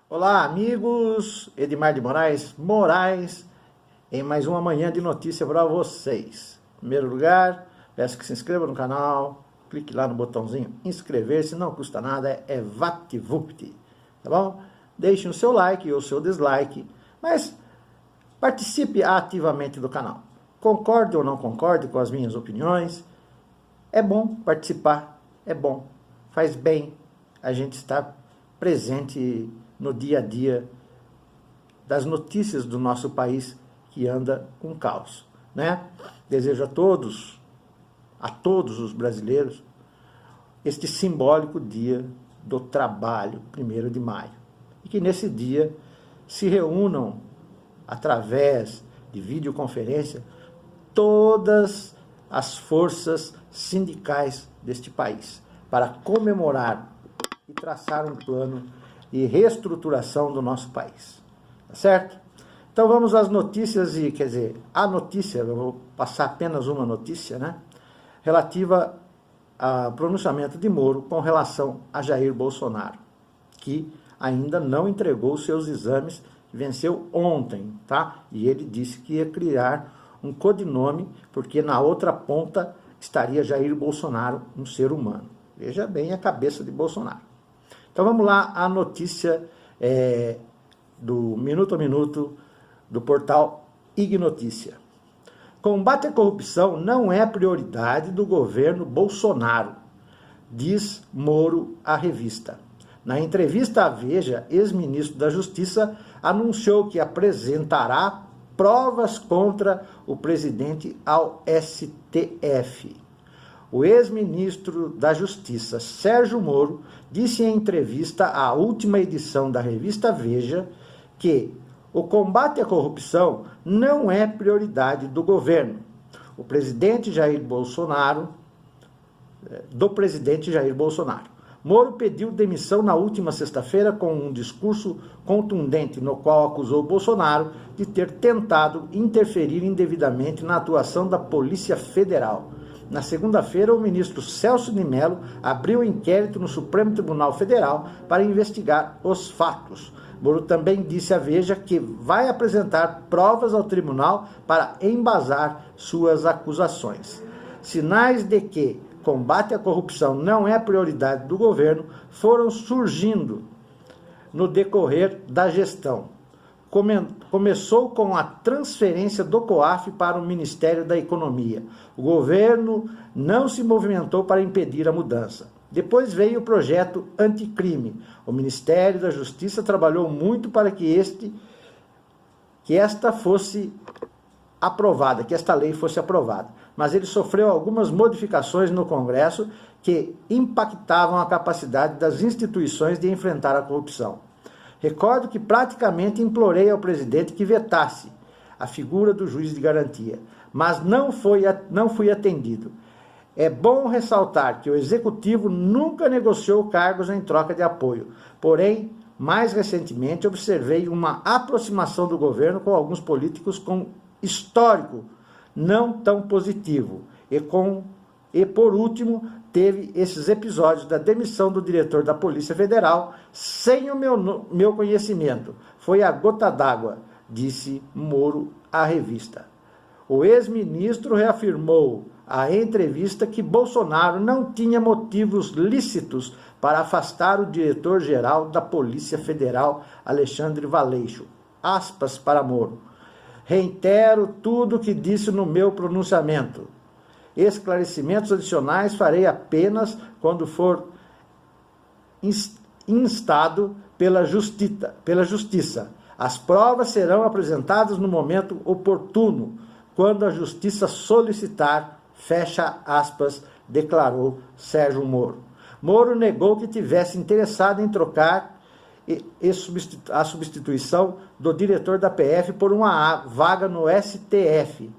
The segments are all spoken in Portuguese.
Olá, amigos, Edmar de Moraes, em mais uma manhã de notícia para vocês. Em primeiro lugar, peço que se inscreva no canal, clique lá no botãozinho inscrever-se, não custa nada, é VaptVupt, tá bom? Deixe o seu like ou o seu dislike, mas participe ativamente do canal. Concorde ou não concorde com as minhas opiniões, é bom participar, é bom, faz bem a gente estar presente no dia a dia das notícias do nosso país que anda com caos, né? Desejo a todos os brasileiros, este simbólico dia do trabalho, 1º de maio. E que nesse dia se reúnam, através de videoconferência, todas as forças sindicais deste país, para comemorar e traçar um plano de reestruturação do nosso país, tá certo? Então vamos às notícias, a notícia, eu vou passar apenas uma notícia, né? Relativa ao pronunciamento de Moro com relação a Jair Bolsonaro, que ainda não entregou seus exames, venceu ontem, tá? E ele disse que ia criar um codinome, porque na outra ponta estaria Jair Bolsonaro, um ser humano. Veja bem a cabeça de Bolsonaro. Então vamos lá, a notícia do Minuto a Minuto do portal Ignotícia. Combate à corrupção não é prioridade do governo Bolsonaro, diz Moro à revista. Na entrevista à Veja, ex-ministro da Justiça anunciou que apresentará provas contra o presidente ao STF. O ex-ministro da Justiça, Sérgio Moro, disse em entrevista à última edição da revista Veja que o combate à corrupção não é prioridade do governo. Do presidente Jair Bolsonaro. Moro pediu demissão na última sexta-feira com um discurso contundente no qual acusou Bolsonaro de ter tentado interferir indevidamente na atuação da Polícia Federal. Na segunda-feira, o ministro Celso de Mello abriu inquérito no Supremo Tribunal Federal para investigar os fatos. Moro também disse à Veja que vai apresentar provas ao tribunal para embasar suas acusações. Sinais de que combate à corrupção não é prioridade do governo foram surgindo no decorrer da gestão. Começou com a transferência do COAF para o Ministério da Economia. O governo não se movimentou para impedir a mudança. Depois veio o projeto anticrime. O Ministério da Justiça trabalhou muito para que esta lei fosse aprovada. Mas ele sofreu algumas modificações no Congresso que impactavam a capacidade das instituições de enfrentar a corrupção. Recordo que praticamente implorei ao presidente que vetasse a figura do juiz de garantia, mas não fui atendido. É bom ressaltar que o Executivo nunca negociou cargos em troca de apoio. Porém, mais recentemente, observei uma aproximação do governo com alguns políticos com histórico não tão positivo. E por último, teve esses episódios da demissão do diretor da Polícia Federal sem o meu conhecimento. Foi a gota d'água, disse Moro à revista. O ex-ministro reafirmou à entrevista que Bolsonaro não tinha motivos lícitos para afastar o diretor-geral da Polícia Federal, Alexandre Valeixo. Aspas para Moro. Reitero tudo o que disse no meu pronunciamento. Esclarecimentos adicionais farei apenas quando for instado pela Justiça. As provas serão apresentadas no momento oportuno, quando a Justiça solicitar, fecha aspas, declarou Sérgio Moro. Moro negou que tivesse interessado em trocar a substituição do diretor da PF por uma vaga no STF.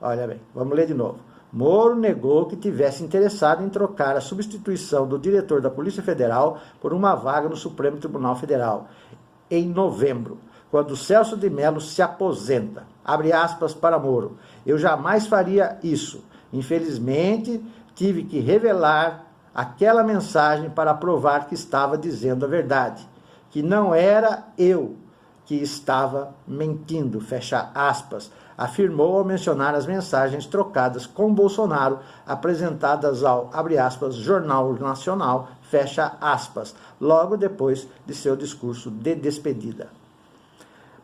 Olha bem, vamos ler de novo. Moro negou que tivesse interessado em trocar a substituição do diretor da Polícia Federal por uma vaga no Supremo Tribunal Federal, em novembro, quando Celso de Mello se aposenta. abre aspas para Moro. Eu jamais faria isso. Infelizmente, tive que revelar aquela mensagem para provar que estava dizendo a verdade, que não era eu que estava mentindo, fecha aspas, afirmou ao mencionar as mensagens trocadas com Bolsonaro, apresentadas ao, abre aspas, Jornal Nacional, fecha aspas, logo depois de seu discurso de despedida.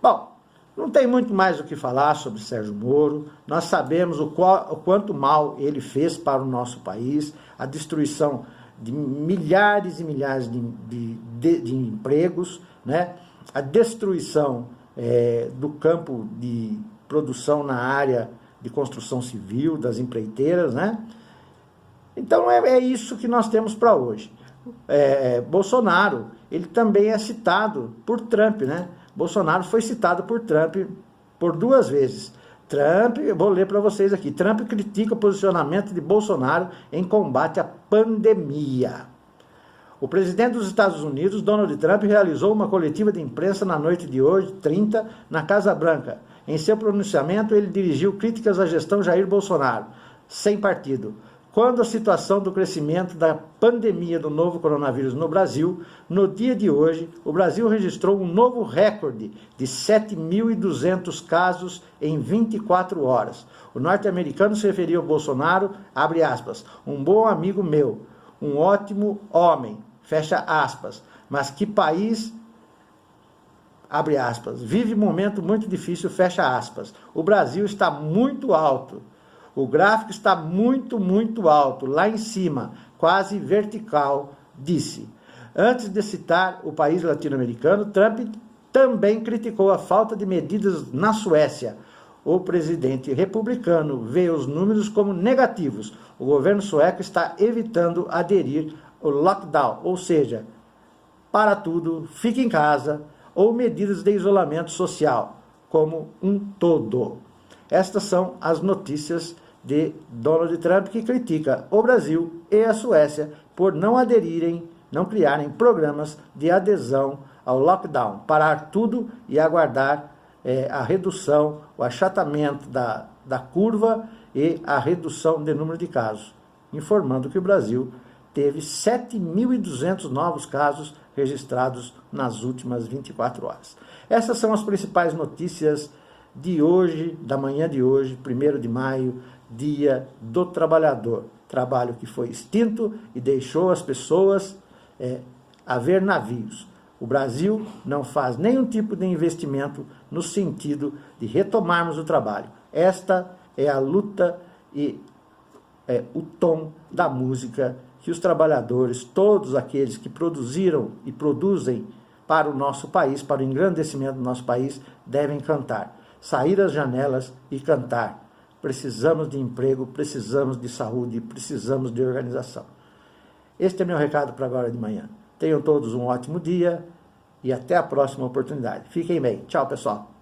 Bom, não tem muito mais o que falar sobre Sérgio Moro, nós sabemos o quanto mal ele fez para o nosso país, a destruição de milhares e milhares de empregos, né? A destruição do campo de produção na área de construção civil, das empreiteiras, né? Então é isso que nós temos para hoje. Bolsonaro, ele também é citado por Trump, né? Bolsonaro foi citado por Trump por 2 vezes. Trump, eu vou ler para vocês aqui, Trump critica o posicionamento de Bolsonaro em combate à pandemia. O presidente dos Estados Unidos, Donald Trump, realizou uma coletiva de imprensa na noite de hoje, 30, na Casa Branca. Em seu pronunciamento, ele dirigiu críticas à gestão Jair Bolsonaro, sem partido. Quando a situação do crescimento da pandemia do novo coronavírus no Brasil, no dia de hoje, o Brasil registrou um novo recorde de 7.200 casos em 24 horas. O norte-americano se referiu ao Bolsonaro, abre aspas, um bom amigo meu, um ótimo homem, fecha aspas, mas que país, abre aspas, vive um momento muito difícil, fecha aspas. O Brasil está muito alto. O gráfico está muito, muito alto, lá em cima, quase vertical, disse. Antes de citar o país latino-americano, Trump também criticou a falta de medidas na Suécia. O presidente republicano vê os números como negativos. O governo sueco está evitando aderir ao lockdown, ou seja, para tudo, fique em casa, ou medidas de isolamento social, como um todo. Estas são as notícias de Donald Trump, que critica o Brasil e a Suécia por não aderirem, não criarem programas de adesão ao lockdown, parar tudo e aguardar a redução, o achatamento da curva e a redução do número de casos, informando que o Brasil teve 7.200 novos casos registrados nas últimas 24 horas. Essas são as principais notícias de hoje, da manhã de hoje, 1º de maio, Dia do Trabalhador. Trabalho que foi extinto e deixou as pessoas a ver navios. O Brasil não faz nenhum tipo de investimento no sentido de retomarmos o trabalho. Esta é a luta e o tom da música que os trabalhadores, todos aqueles que produziram e produzem para o nosso país, para o engrandecimento do nosso país, devem cantar. Sair às janelas e cantar. Precisamos de emprego, precisamos de saúde, precisamos de organização. Este é meu recado para agora de manhã. Tenham todos um ótimo dia e até a próxima oportunidade. Fiquem bem. Tchau, pessoal.